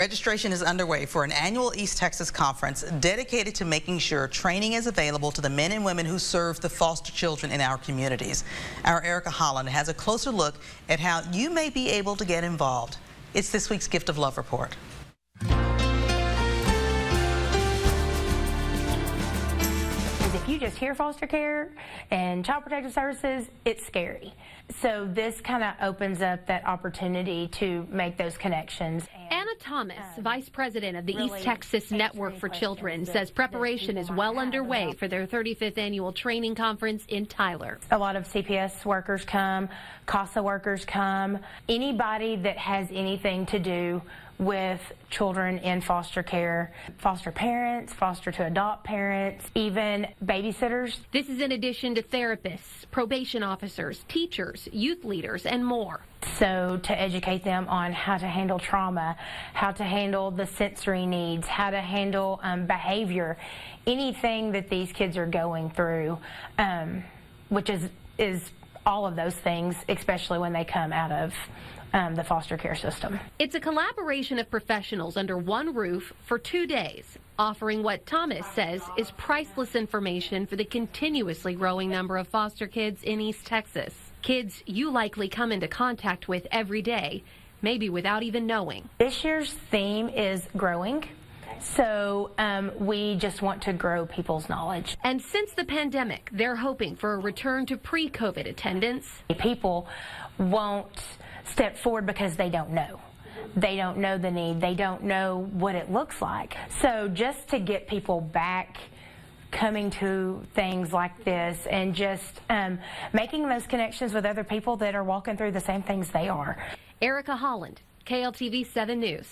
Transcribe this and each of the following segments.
Registration is underway for an annual East Texas conference dedicated to making sure training is available to the men and women who serve the foster children in our communities. Our Erica Holland has a closer look at how you may be able to get involved. It's this week's Gift of Love report. If you just hear foster care and child protective services, it's scary. So this kind of opens up that opportunity to make those connections. Anna Thomas, Vice President of the East Texas Network for Children, says preparation is well underway for their 35th annual training conference in Tyler. A lot of CPS workers come, CASA workers come, anybody that has anything to do with children in foster care, foster parents, foster to adopt parents, even babysitters. This is in addition to therapists, probation officers, teachers, youth leaders, and more. So to educate them on how to handle trauma, how to handle the sensory needs, how to handle behavior, anything that these kids are going through, which is all of those things, especially when they come out of the foster care system. It's a collaboration of professionals under one roof for 2 days, offering what Thomas says is priceless information for the continuously growing number of foster kids in East Texas. Kids you likely come into contact with every day, maybe without even knowing. This year's theme is growing. So we just want to grow people's knowledge. And since the pandemic, they're hoping for a return to pre-COVID attendance. People won't step forward because they don't know. They don't know the need. They don't know what it looks like. So just to get people back coming to things like this and just making those connections with other people that are walking through the same things they are. Erica Holland, KLTV 7 News.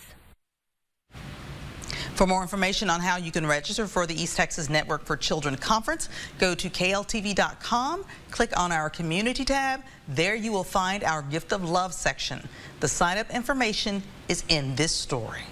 For more information on how you can register for the East Texas Network for Children Conference, go to kltv.com, click on our Community tab. There you will find our Gift of Love section. The sign-up information is in this story.